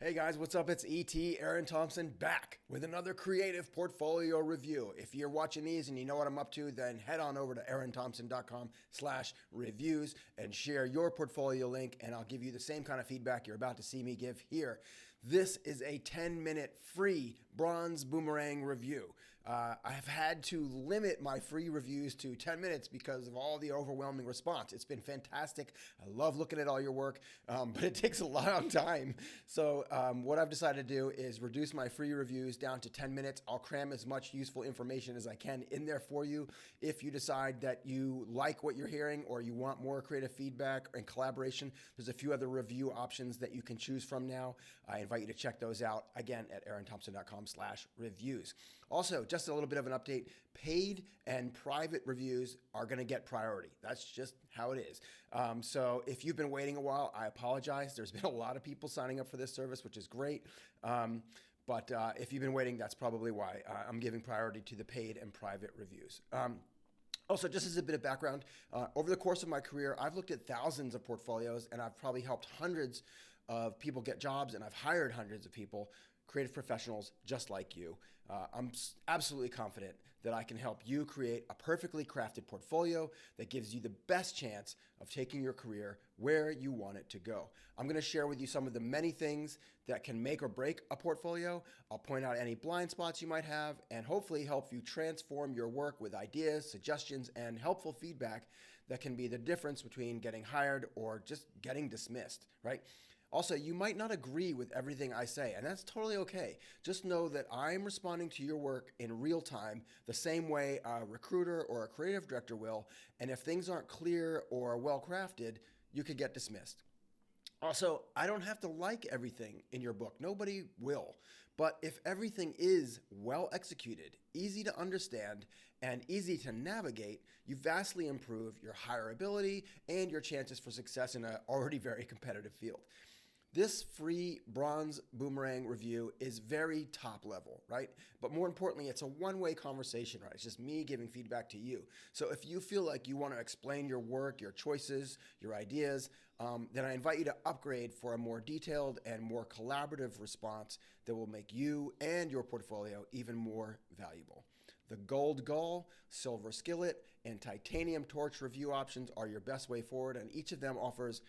Hey guys, what's up? It's ET, Eran Thomson, back with another creative portfolio review. If you're watching these and you know what I'm up to, then head on over to eranthomson.com/reviews and share your portfolio link, and I'll give you the same kind of feedback you're about to see me give here. This is a 10-minute free bronze boomerang review. I have had to limit my free reviews to 10 minutes because of all the overwhelming response. It's been fantastic. I love looking at all your work, but it takes a lot of time. So what I've decided to do is reduce my free reviews down to 10 minutes. I'll cram as much useful information as I can in there for you. If you decide that you like what you're hearing or you want more creative feedback and collaboration, there's a few other review options that you can choose from now. I invite you to check those out, again, at eranthomson.com/reviews. Also, just a little bit of an update, paid and private reviews are going to get priority. That's just how it is. So if you've been waiting a while, I apologize. There's been a lot of people signing up for this service, which is great. But if you've been waiting, that's probably why I'm giving priority to the paid and private reviews. Also, just as a bit of background, over the course of my career, I've looked at thousands of portfolios, and I've probably helped hundreds of people get jobs, and I've hired hundreds of people, creative professionals just like you. I'm absolutely confident that I can help you create a perfectly crafted portfolio that gives you the best chance of taking your career where you want it to go. I'm going to share with you some of the many things that can make or break a portfolio. I'll point out any blind spots you might have and hopefully help you transform your work with ideas, suggestions, and helpful feedback that can be the difference between getting hired or just getting dismissed, right? Also, you might not agree with everything I say, and that's totally okay. Just know that I'm responding to your work in real time the same way a recruiter or a creative director will, and if things aren't clear or well crafted, you could get dismissed. Also, I don't have to like everything in your book. Nobody will. But if everything is well executed, easy to understand, and easy to navigate, you vastly improve your hireability and your chances for success in an already very competitive field. This free bronze boomerang review is very top level, right? But more importantly, it's a one-way conversation, right? It's just me giving feedback to you. So if you feel like you want to explain your work, your choices, your ideas, then I invite you to upgrade for a more detailed and more collaborative response that will make you and your portfolio even more valuable. The gold gull, silver skillet, and titanium torch review options are your best way forward, and each of them offers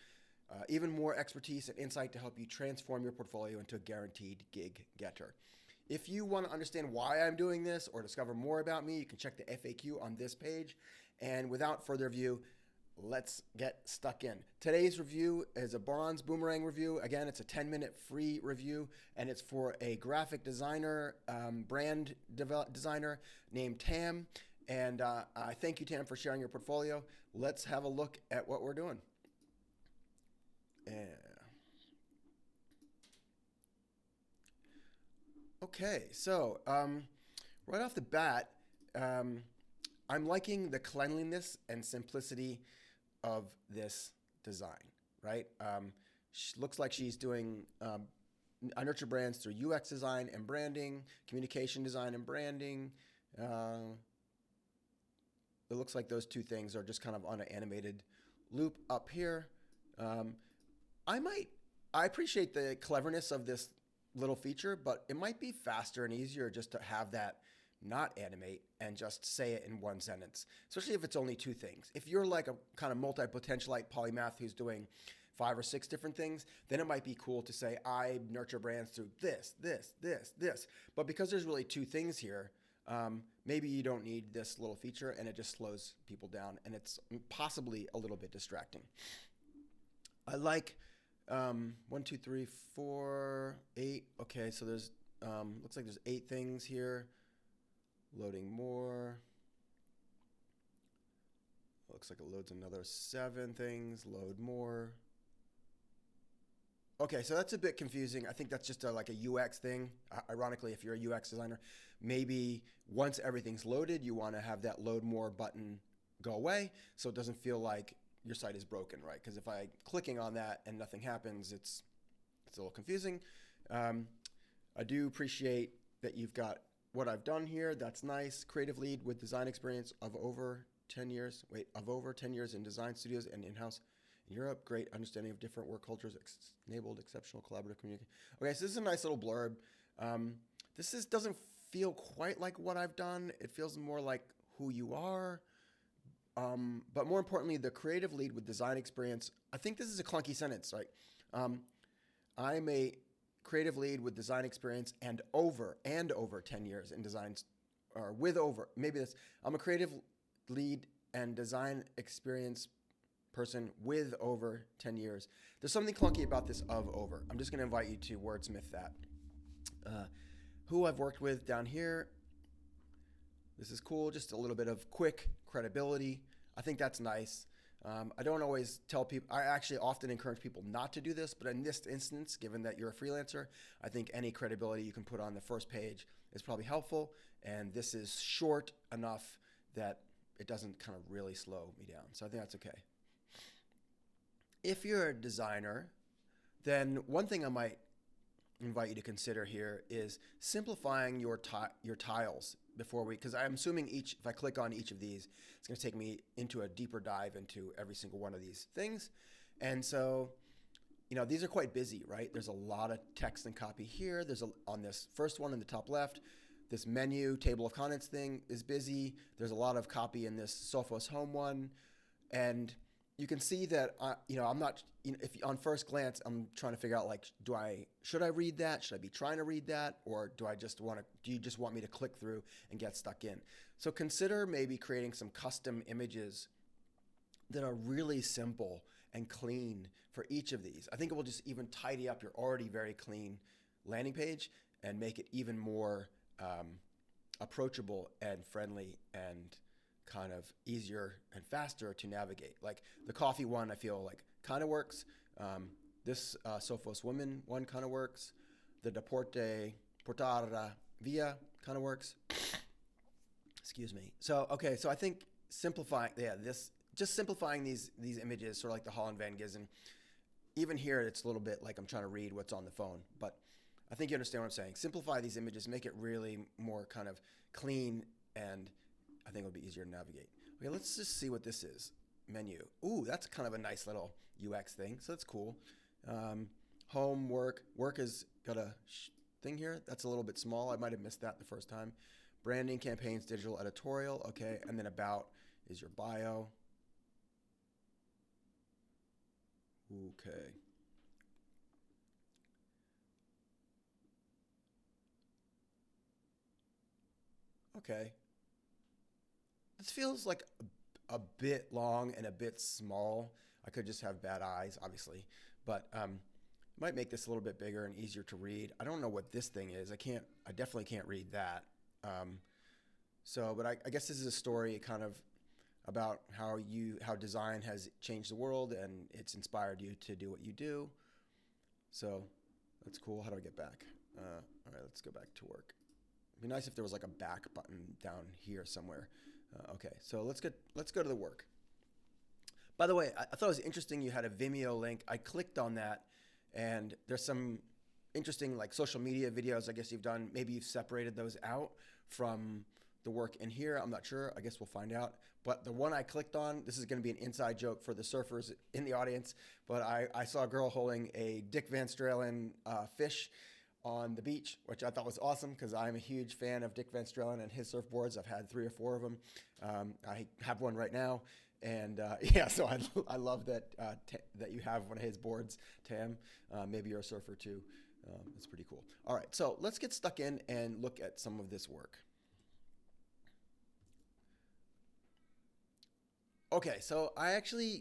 even more expertise and insight to help you transform your portfolio into a guaranteed gig getter. If you want to understand why I'm doing this or discover more about me, you can check the FAQ on this page. And without further ado, let's get stuck in. Today's review is a bronze boomerang review. Again, it's a 10-minute free review, and it's for a graphic designer, brand designer named Tam. And I thank you, Tam, for sharing your portfolio. Let's have a look at what we're doing. Okay, so right off the bat, I'm liking the cleanliness and simplicity of this design, right? Looks like she's doing I nurture brands through UX design and branding, communication design and branding. It looks like those two things are just kind of on an animated loop up here. I appreciate the cleverness of this little feature, but it might be faster and easier just to have that not animate and just say it in one sentence, especially if it's only two things. If you're like a kind of multi-potentialite polymath who's doing 5 or 6 different things, then it might be cool to say, I nurture brands through this, this, this, this. But because there's really two things here, maybe you don't need this little feature and it just slows people down and it's possibly a little bit distracting. I like 1, 2, 3, 4, 8. Okay, so there's looks like there's 8 things here. Loading more. Looks like it loads another 7 things. Load more. Okay, so that's a bit confusing. I think that's just like a UX thing. Ironically, if you're a UX designer, maybe once everything's loaded, you want to have that load more button go away so it doesn't feel like your site is broken, right? Because if I'm clicking on that and nothing happens, it's a little confusing. I do appreciate that you've got what I've done here. That's nice. Creative lead with design experience of over 10 years. Of over 10 years in design studios and in-house In Europe, great understanding of different work cultures, enabled exceptional collaborative communication. Okay, so this is a nice little blurb. Um, doesn't feel quite like what I've done. It feels more like who you are. But more importantly, the creative lead with design experience. I think this is a clunky sentence, right? Um, I'm a creative lead with design experience and over 10 years in design, or with over, maybe this, I'm a creative lead and design experience person with over 10 years. There's something clunky about this of over. I'm just going to invite you to wordsmith that. Who I've worked with down here. This is cool. Just a little bit of quick credibility. I think that's nice. I don't always tell people, I actually often encourage people not to do this, but in this instance, given that you're a freelancer, I think any credibility you can put on the first page is probably helpful. And this is short enough that it doesn't kind of really slow me down. So I think that's okay. If you're a designer, then one thing I might invite you to consider here is simplifying your tiles before because I'm assuming if I click on each of these, it's going to take me into a deeper dive into every single one of these things. And so, these are quite busy, right? There's a lot of text and copy here. On this first one in the top left, this menu table of contents thing is busy. There's a lot of copy in this Sophos home one. And you can see that, I'm not, if on first glance, I'm trying to figure out should I read that? Should I be trying to read that? Or do you just want me to click through and get stuck in? So consider maybe creating some custom images that are really simple and clean for each of these. I think it will just even tidy up your already very clean landing page and make it even more approachable and friendly and kind of easier and faster to navigate. Like the coffee one, I feel like kind of works. This Sophos women one kind of works. The Portara Via kind of works. Excuse me. So I think simplifying these images, sort of like the Holland Van Gizen. Even here, it's a little bit like I'm trying to read what's on the phone, but I think you understand what I'm saying. Simplify these images, make it really more kind of clean, and I think it'll be easier to navigate. Okay, let's just see what this is. Menu. Ooh, that's kind of a nice little UX thing, so that's cool. Home, work. Work has got a thing here. That's a little bit small. I might have missed that the first time. Branding, campaigns, digital, editorial. Okay, and then about is your bio. Okay. Okay. This feels like a bit long and a bit small. I could just have bad eyes, obviously, but might make this a little bit bigger and easier to read. I don't know what this thing is. I definitely can't read that. But I guess this is a story kind of about how design has changed the world and it's inspired you to do what you do. So that's cool. How do I get back? All right, let's go back to work. It'd be nice if there was like a back button down here somewhere. Okay, so let's go to the work. By the way, I thought it was interesting you had a Vimeo link. I clicked on that, and there's some interesting social media videos I guess you've done. Maybe you've separated those out from the work in here. I'm not sure. I guess we'll find out. But the one I clicked on, this is going to be an inside joke for the surfers in the audience, but I saw a girl holding a Dick Van Stralen fish on the beach, which I thought was awesome because I'm a huge fan of Dick Van Stralen and his surfboards. I've had 3 or 4 of them. I have one right now. And so I love that that you have one of his boards, Tam. Maybe you're a surfer too. It's pretty cool. All right, so let's get stuck in and look at some of this work. Okay, so I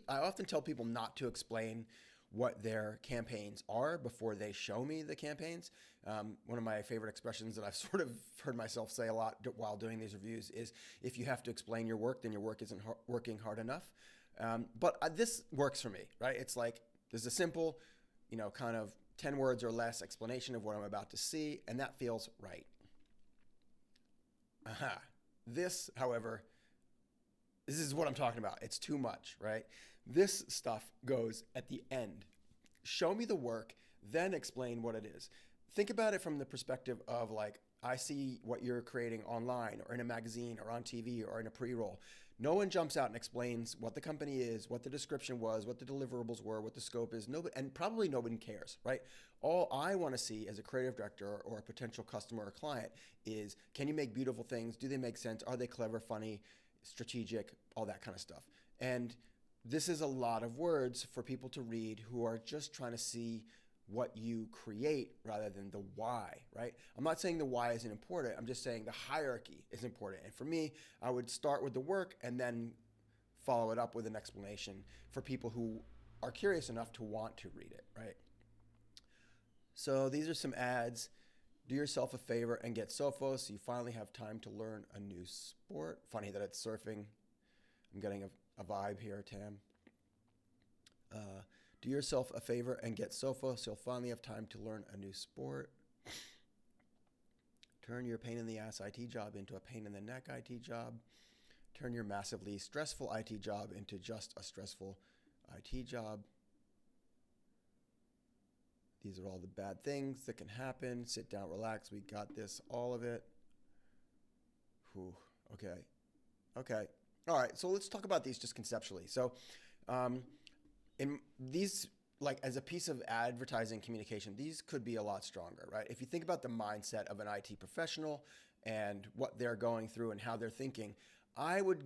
often tell people not to explain what their campaigns are before they show me the campaigns. One of my favorite expressions that I've sort of heard myself say a lot while doing these reviews is, if you have to explain your work, then your work isn't working hard enough. But this works for me, right? It's like there's a simple, kind of 10 words or less explanation of what I'm about to see, and that feels right. This, however, this is what I'm talking about. It's too much, right? This stuff goes at the end. Show me the work, then explain what it is. Think about it from the perspective of I see what you're creating online or in a magazine or on TV or in a pre-roll. No one jumps out and explains what the company is, what the description was, what the deliverables were, what the scope is. Nobody, and probably nobody cares, right? All I want to see as a creative director or a potential customer or client is, can you make beautiful things? Do they make sense? Are they clever, funny, strategic, all that kind of stuff? And this is a lot of words for people to read who are just trying to see what you create rather than the why, right? I'm not saying the why isn't important. I'm just saying the hierarchy is important. And for me, I would start with the work and then follow it up with an explanation for people who are curious enough to want to read it, right? So these are some ads. Do yourself a favor and get Sophos so you finally have time to learn a new sport. Funny that it's surfing. I'm getting a vibe here, Tam. Do yourself a favor and get Sophos so you'll finally have time to learn a new sport. Turn your pain in the ass IT job into a pain in the neck IT job. Turn your massively stressful IT job into just a stressful IT job. These are all the bad things that can happen. Sit down, relax. We got this, all of it. Whew. Okay. All right. So let's talk about these just conceptually. So, in these, like as a piece of advertising communication, these could be a lot stronger, right? If you think about the mindset of an IT professional and what they're going through and how they're thinking, I would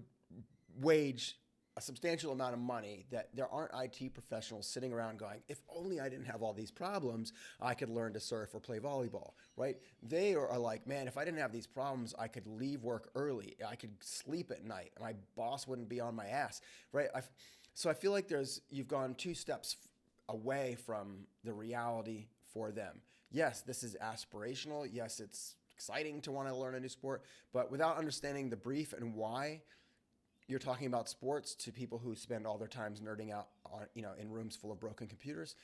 wage a substantial amount of money that there aren't IT professionals sitting around going, if only I didn't have all these problems, I could learn to surf or play volleyball, right? They are like, man, if I didn't have these problems, I could leave work early. I could sleep at night. My boss wouldn't be on my ass, right? So I feel like you've gone two steps away from the reality for them. Yes, this is aspirational. Yes, it's exciting to want to learn a new sport, but without understanding the brief and why you're talking about sports to people who spend all their times nerding out on, in rooms full of broken computers,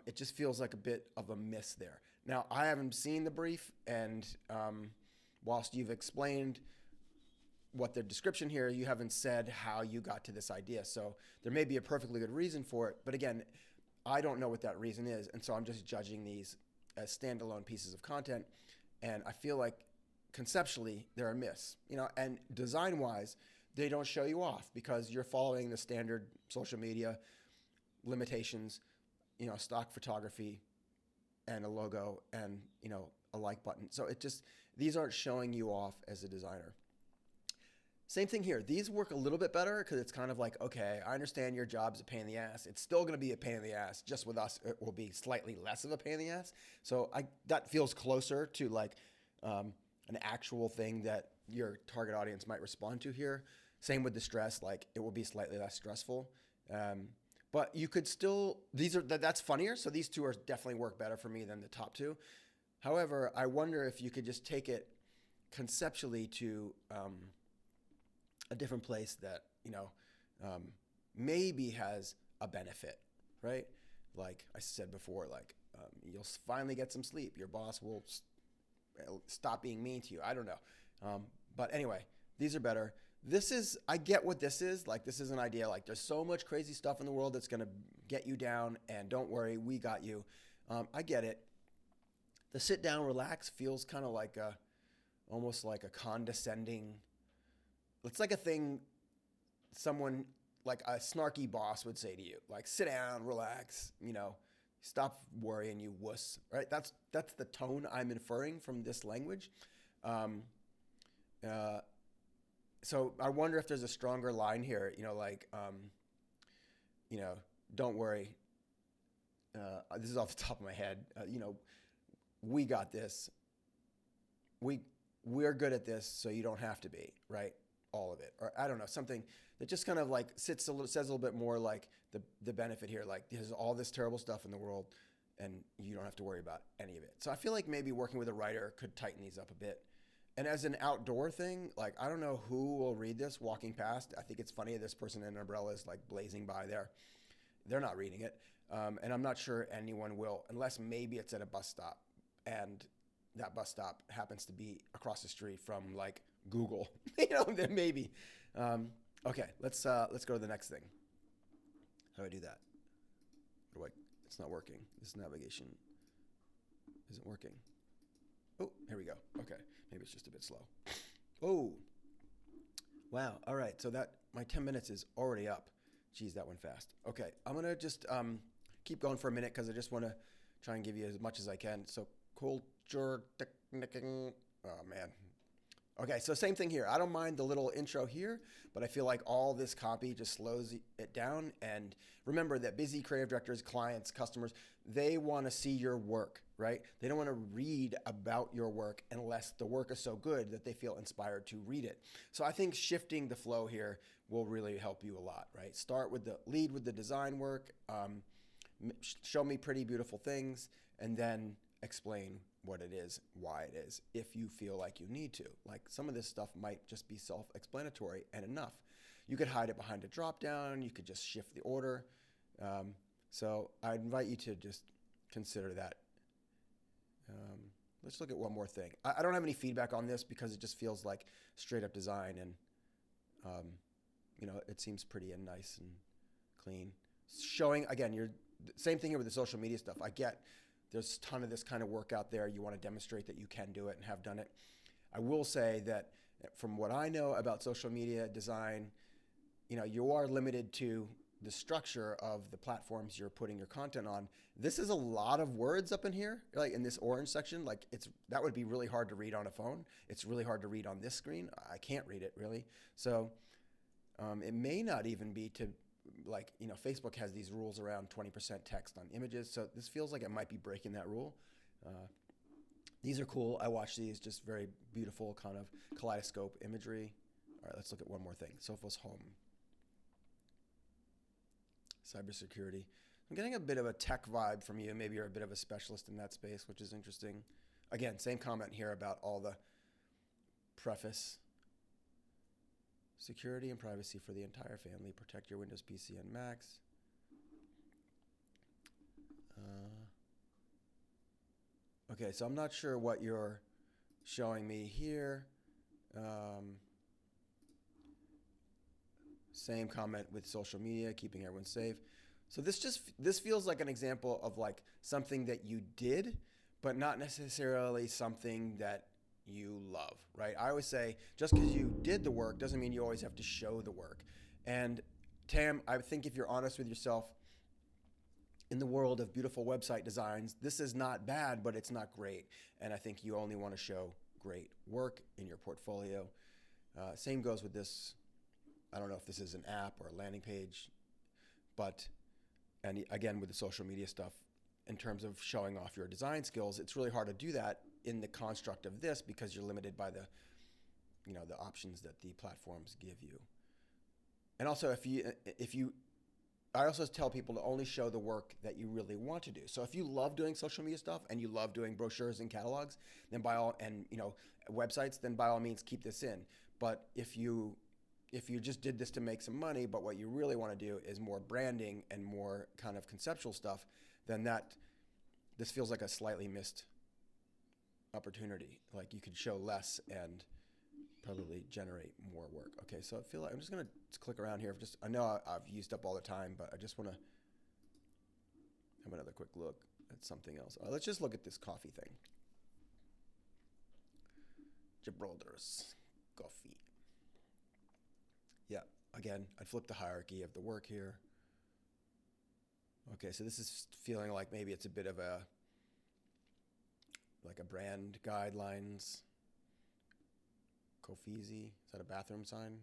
it just feels like a bit of a miss there. Now, I haven't seen the brief, and whilst you've explained what the description here, you haven't said how you got to this idea. So there may be a perfectly good reason for it, but again, I don't know what that reason is, and so I'm just judging these as standalone pieces of content, and I feel like conceptually they're a miss, and design-wise, they don't show you off because you're following the standard social media limitations, stock photography and a logo and, a like button. So these aren't showing you off as a designer. Same thing here. These work a little bit better because it's kind of like, okay, I understand your job's a pain in the ass. It's still going to be a pain in the ass. Just with us, it will be slightly less of a pain in the ass. So that feels closer to like an actual thing that your target audience might respond to here. Same with the stress, like it will be slightly less stressful. But you could still, that's funnier. So these two are definitely work better for me than the top two. However, I wonder if you could just take it conceptually to a different place that, maybe has a benefit, right? Like I said before, you'll finally get some sleep. Your boss will stop being mean to you. I don't know. But anyway, these are better. I get what this is. Like, this is an idea. Like, there's so much crazy stuff in the world that's going to get you down, and don't worry, we got you. I get it. The sit down, relax feels kind of like almost like a condescending, it's like a thing someone, like a snarky boss would say to you, like, sit down, relax, stop worrying, you wuss, right? That's the tone I'm inferring from this language. So I wonder if there's a stronger line here, don't worry. This is off the top of my head. We got this. We're good at this, so you don't have to be, right? All of it. Or I don't know, something that just kind of like says a little bit more like the benefit here. Like, there's all this terrible stuff in the world, and you don't have to worry about any of it. So I feel like maybe working with a writer could tighten these up a bit. And as an outdoor thing, like, I don't know who will read this walking past. I think it's funny this person in an umbrella is like blazing by there. They're not reading it. And I'm not sure anyone will, unless maybe it's at a bus stop. And that bus stop happens to be across the street from like Google, then maybe. Okay, let's go to the next thing. How do I do that? It's not working. This navigation isn't working. Oh, here we go. Okay, maybe it's just a bit slow. Oh, Wow. All right. So that my 10 minutes is already up. Geez, that went fast. Okay. I'm going to just keep going for a minute because I just want to try and give you as much as I can. So culture techniking. Oh, man. Okay. So same thing here. I don't mind the little intro here, but I feel like all this copy just slows it down. And remember that busy creative directors, clients, customers, they want to see your work, right? They don't want to read about your work unless the work is so good that they feel inspired to read it. So I think shifting the flow here will really help you a lot, right? Lead with the design work, show me pretty beautiful things, and then explain what it is, why it is, if you feel like you need to. Like some of this stuff might just be self-explanatory and enough. You could hide it behind a drop down. You could just shift the order. So I invite you to just consider that. Let's look at one more thing. I don't have any feedback on this because it just feels like straight up design, and it seems pretty and nice and clean. Showing again, same thing here with the social media stuff. I get there's a ton of this kind of work out there. You want to demonstrate that you can do it and have done it. I will say that from what I know about social media design, you are limited to the structure of the platforms you're putting your content on. This is a lot of words up in here, like in this orange section. Like that would be really hard to read on a phone. It's really hard to read on this screen. I can't read it really. So it may not even be to Facebook has these rules around 20% text on images. So this feels like it might be breaking that rule. These are cool. I watch these, just very beautiful kind of kaleidoscope imagery. All right, let's look at one more thing. Sophos Home. Cybersecurity. I'm getting a bit of a tech vibe from you. Maybe you're a bit of a specialist in that space, which is interesting. Again, same comment here about all the preface. Security and privacy for the entire family. Protect your Windows PC and Macs. Okay, so I'm not sure what you're showing me here. Same comment with social media, keeping everyone safe. So this feels like an example of like something that you did, but not necessarily something that you love, right? I always say just because you did the work doesn't mean you always have to show the work. And Tam, I think if you're honest with yourself, in the world of beautiful website designs, this is not bad, but it's not great. And I think you only want to show great work in your portfolio. Same goes with this. I don't know if this is an app or a landing page, and again, with the social media stuff, in terms of showing off your design skills, it's really hard to do that in the construct of this because you're limited by the options that the platforms give you. And also, I also tell people to only show the work that you really want to do. So if you love doing social media stuff and you love doing brochures and catalogs, then websites, then by all means keep this in. But if you just did this to make some money, but what you really want to do is more branding and more kind of conceptual stuff, then this feels like a slightly missed opportunity. Like you could show less and probably generate more work. Okay, so I feel like I'm just gonna click around here. I know I've used up all the time, but I just want to have another quick look at something else. Let's just look at this coffee thing. Gibraltar's coffee. Yeah, again, I'd flip the hierarchy of the work here. Okay, so this is feeling like maybe it's a bit of a brand guidelines. Kofizi, is that a bathroom sign?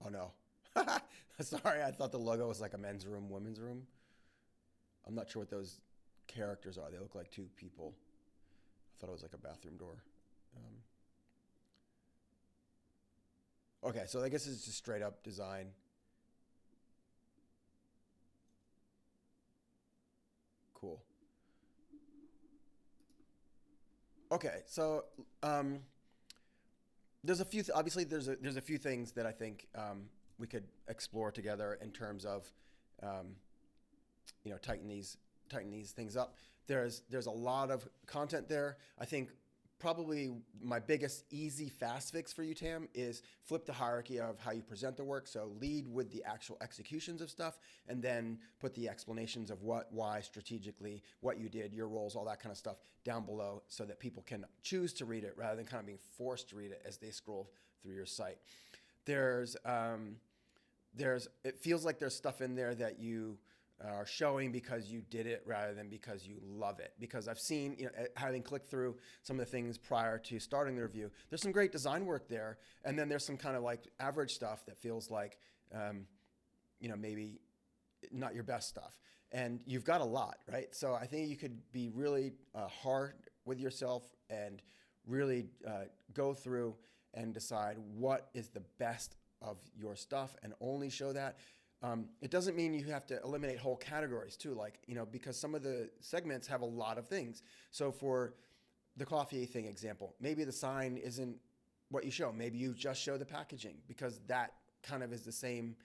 Oh no. Sorry, I thought the logo was like a men's room, women's room. I'm not sure what those characters are. They look like two people. I thought it was like a bathroom door. Okay, so I guess it's just straight up design. Cool. Okay, so there's a few. Obviously, there's a few things that I think we could explore together in terms of tighten these things up. There's a lot of content there. I think probably my biggest easy fast fix for you, Tam, is flip the hierarchy of how you present the work. So lead with the actual executions of stuff, and then put the explanations of what, why, strategically, what you did, your roles, all that kind of stuff down below so that people can choose to read it rather than kind of being forced to read it as they scroll through your site. there's it feels like there's stuff in there that you are showing because you did it rather than because you love it. Because I've seen, having clicked through some of the things prior to starting the review, there's some great design work there, and then there's some kind of like average stuff that feels like, maybe not your best stuff. And you've got a lot, right? So I think you could be really hard with yourself and really go through and decide what is the best of your stuff and only show that. It doesn't mean you have to eliminate whole categories too, because some of the segments have a lot of things. So for the coffee thing example, maybe the sign isn't what you show. Maybe you just show the packaging because that kind of is the same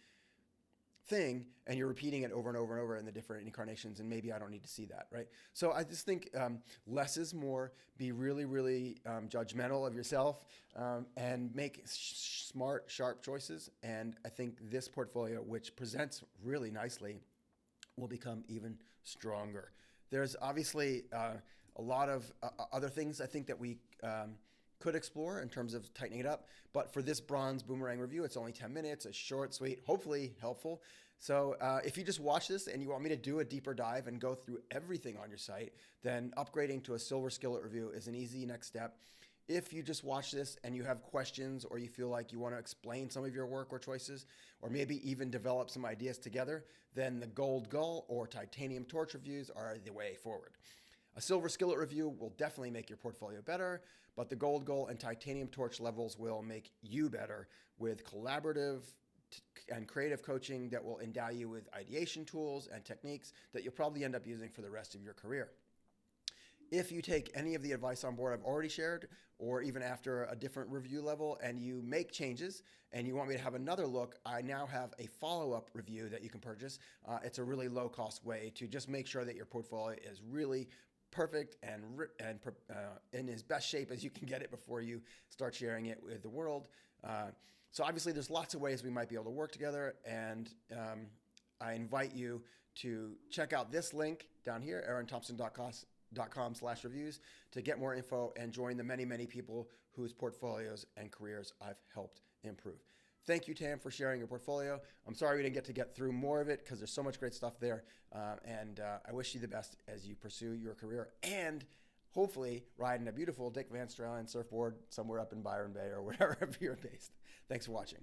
thing, and you're repeating it over and over and over in the different incarnations, and maybe I don't need to see that, right? So I just think less is more. Be really, really judgmental of yourself, and make smart, sharp choices. And I think this portfolio, which presents really nicely, will become even stronger. There's obviously a lot of other things I think that we could explore in terms of tightening it up. But for this bronze boomerang review, it's only 10 minutes, it's short, sweet, hopefully helpful. So if you just watch this and you want me to do a deeper dive and go through everything on your site, then upgrading to a silver skillet review is an easy next step. If you just watch this and you have questions, or you feel like you want to explain some of your work or choices, or maybe even develop some ideas together, then the gold gull or titanium torch reviews are the way forward. A silver skillet review will definitely make your portfolio better, but the gold gull and titanium torch levels will make you better with collaborative and creative coaching that will endow you with ideation tools and techniques that you'll probably end up using for the rest of your career. If you take any of the advice on board I've already shared, or even after a different review level, and you make changes and you want me to have another look, I now have a follow-up review that you can purchase. It's a really low-cost way to just make sure that your portfolio is really perfect and in as best shape as you can get it before you start sharing it with the world. So obviously there's lots of ways we might be able to work together, and I invite you to check out this link down here, eranthomson.com/reviews, to get more info and join the many, many people whose portfolios and careers I've helped improve. Thank you, Tam, for sharing your portfolio. I'm sorry we didn't get through more of it because there's so much great stuff there. And I wish you the best as you pursue your career and hopefully ride in a beautiful Dick Van Stralen surfboard somewhere up in Byron Bay or wherever you're based. Thanks for watching.